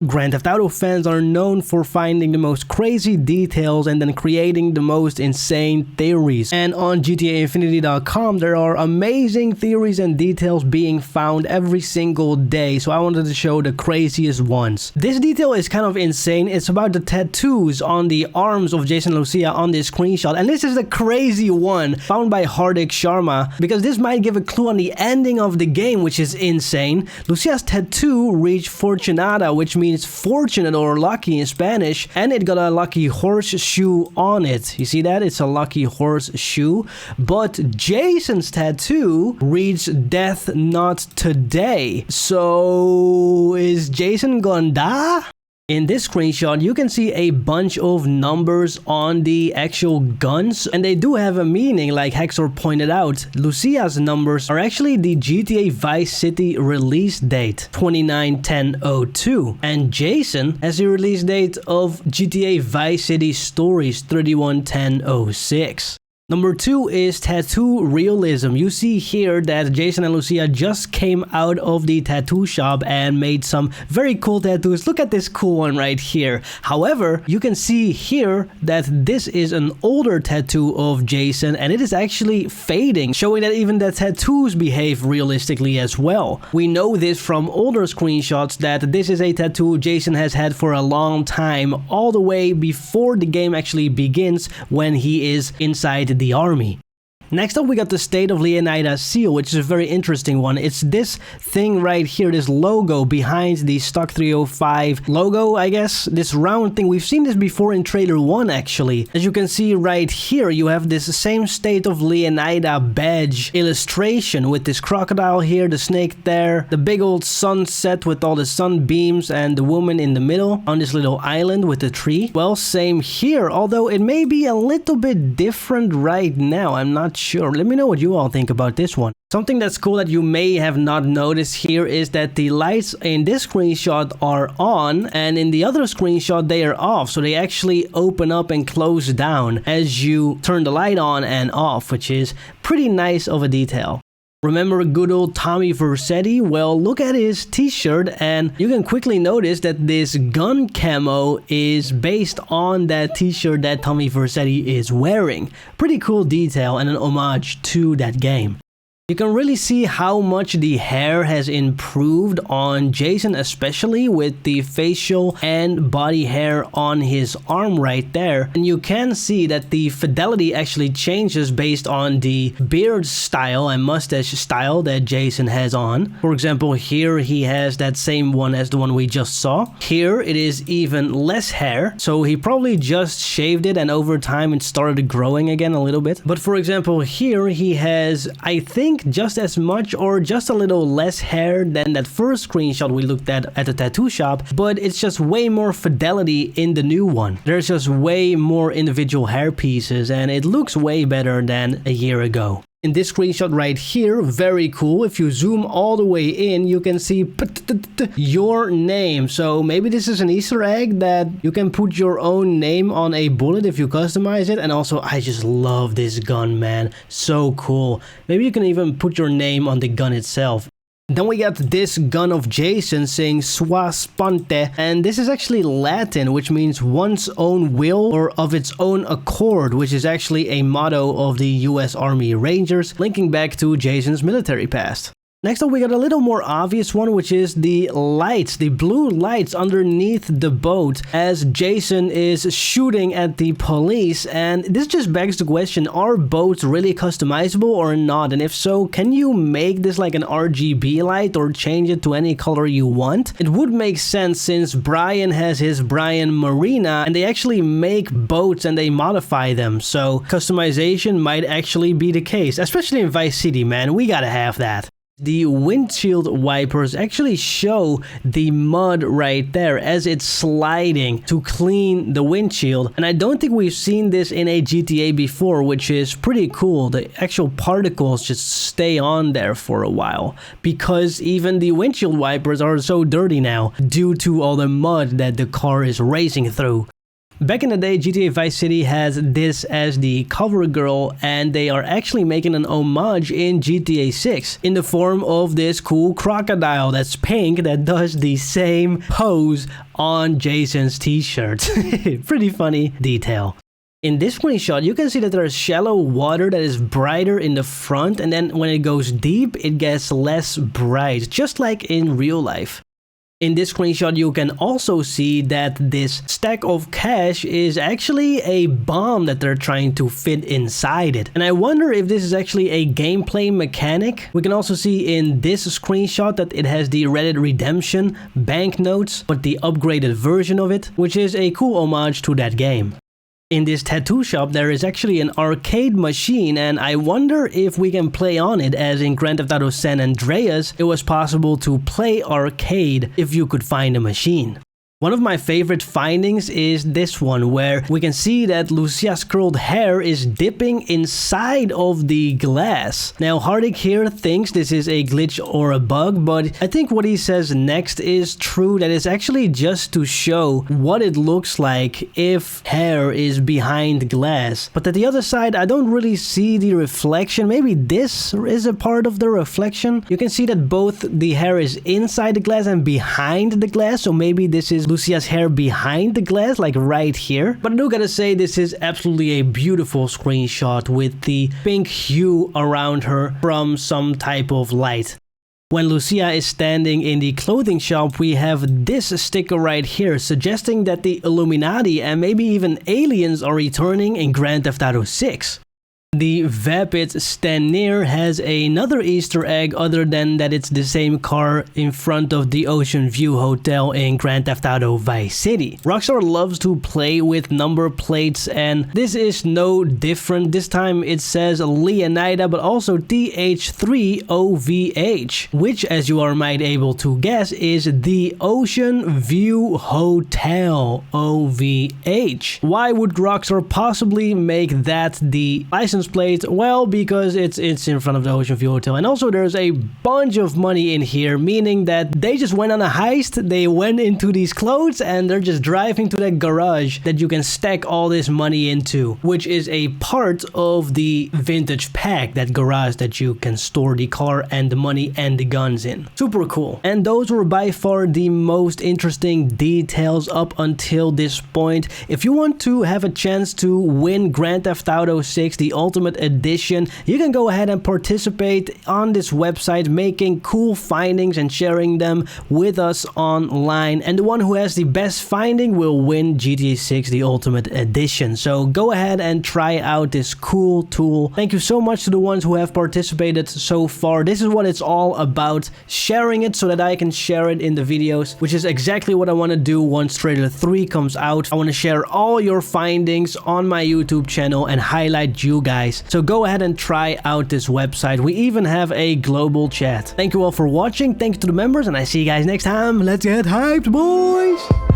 Grand Theft Auto fans are known for finding the most crazy details and then creating the most insane theories. And on GTAinfinity.com, there are amazing theories and details being found every single day, so I wanted to show the craziest ones. This detail is kind of insane. It's about the tattoos on the arms of Jason and Lucia on this screenshot, and this is the crazy one found by Hardik Sharma, because this might give a clue on the ending of the game, which is insane. Lucia's tattoo reached Fortunata, which means fortunate or lucky in Spanish, and it got a lucky horseshoe on it. You see that? It's a lucky horseshoe. But Jason's tattoo reads death not today. So is Jason gonna die? In this screenshot, you can see a bunch of numbers on the actual guns, and they do have a meaning, like Hector pointed out. Lucia's numbers are actually the GTA Vice City release date, 29/10/02, and Jason has the release date of GTA Vice City Stories, 31/10/06. Number 2 is tattoo realism. You see here that Jason and Lucia just came out of the tattoo shop and made some very cool tattoos. Look at this cool one right here. However, you can see here that this is an older tattoo of Jason, and it is actually fading, showing that even the tattoos behave realistically as well. We know this from older screenshots that this is a tattoo Jason has had for a long time, all the way before the game actually begins, when he is inside the army. Next up, we got the State of Leonida seal, which is a very interesting one. It's this thing right here, this logo behind the stock 305 logo, I guess. This round thing, we've seen this before in trailer 1 actually. As you can see right here, you have this same State of Leonida badge illustration with this crocodile here, the snake there, the big old sunset with all the sunbeams, and the woman in the middle on this little island with the tree. Well, same here, although it may be a little bit different right now. I'm not sure. Let me know what you all think about this one. Something that's cool that you may have not noticed here is that the lights in this screenshot are on, and in the other screenshot they are off. So they actually open up and close down as you turn the light on and off, which is pretty nice of a detail. Remember good old Tommy Vercetti? Well, look at his t-shirt and you can quickly notice that this gun camo is based on that t-shirt that Tommy Vercetti is wearing. Pretty cool detail and an homage to that game. You can really see how much the hair has improved on Jason, especially with the facial and body hair on his arm right there. And you can see that the fidelity actually changes based on the beard style and mustache style that Jason has on. For example, here he has that same one as the one we just saw. Here it is even less hair, so he probably just shaved it and over time it started growing again a little bit. But for example, here he has, I think, just as much or just a little less hair than that first screenshot we looked at the tattoo shop, but it's just way more fidelity in the new one. There's just way more individual hair pieces and it looks way better than a year ago. In this screenshot right here, very cool. If you zoom all the way in, you can see your name. So maybe this is an Easter egg that you can put your own name on a bullet if you customize it. And also, I just love this gun, man. So cool. Maybe you can even put your name on the gun itself. Then we got this gun of Jason saying Sua Sponte, and this is actually Latin, which means one's own will or of its own accord, which is actually a motto of the US Army Rangers, linking back to Jason's military past. Next up, we got a little more obvious one, which is the lights, the blue lights underneath the boat as Jason is shooting at the police. And this just begs the question, are boats really customizable or not? And if so, can you make this like an RGB light or change it to any color you want? It would make sense since Brian has his Brian Marina and they actually make boats and they modify them. So customization might actually be the case, especially in Vice City, man. We gotta have that. The windshield wipers actually show the mud right there as it's sliding to clean the windshield. And I don't think we've seen this in a GTA before, which is pretty cool. The actual particles just stay on there for a while because even the windshield wipers are so dirty now due to all the mud that the car is racing through. Back in the day, GTA Vice City has this as the cover girl, and they are actually making an homage in GTA 6 in the form of this cool crocodile that's pink that does the same pose on Jason's t-shirt. Pretty funny detail. In this screenshot, you can see that there is shallow water that is brighter in the front, and then when it goes deep, it gets less bright, just like in real life. In this screenshot, you can also see that this stack of cash is actually a bomb that they're trying to fit inside it. And I wonder if this is actually a gameplay mechanic. We can also see in this screenshot that it has the Red Dead Redemption banknotes, but the upgraded version of it, which is a cool homage to that game. In this tattoo shop, there is actually an arcade machine, and I wonder if we can play on it, as in Grand Theft Auto San Andreas, it was possible to play arcade if you could find a machine. One of my favorite findings is this one, where we can see that Lucia's curled hair is dipping inside of the glass. Now, Hardik here thinks this is a glitch or a bug, but I think what he says next is true, that it's actually just to show what it looks like if hair is behind glass. But at the other side, I don't really see the reflection. Maybe this is a part of the reflection. You can see that both the hair is inside the glass and behind the glass, so maybe this is Lucia's hair behind the glass, like right here. But I do gotta say, this is absolutely a beautiful screenshot with the pink hue around her from some type of light. When Lucia is standing in the clothing shop, we have this sticker right here suggesting that the Illuminati and maybe even aliens are returning in Grand Theft Auto 6. The Vapid Stand Near has another Easter egg other than that it's the same car in front of the Ocean View Hotel in Grand Theft Auto Vice City. Rockstar loves to play with number plates, and this is no different. This time it says Leonida but also TH3OVH, which, as you are might able to guess, is the Ocean View Hotel OVH. Why would Rockstar possibly make that the license plate? Well, because it's in front of the Ocean View Hotel, and also there's a bunch of money in here, meaning that they just went on a heist, they went into these clothes, and they're just driving to that garage that you can stack all this money into, which is a part of the vintage pack, that garage that you can store the car and the money and the guns in. Super cool. And those were by far the most interesting details up until this point. If you want to have a chance to win Grand Theft Auto 6, the Ultimate Edition, you can go ahead and participate on this website, making cool findings and sharing them with us online, and the one who has the best finding will win GTA 6 the Ultimate Edition. So go ahead and try out this cool tool. Thank you so much to the ones who have participated so far. This is what it's all about, sharing it so that I can share it in the videos, which is exactly what I want to do once trailer 3 comes out. I want to share all your findings on my YouTube channel and highlight you guys. So go ahead and try out this website. We even have a global chat. Thank you all for watching. Thank you to the members, and I see you guys next time. Let's get hyped, boys!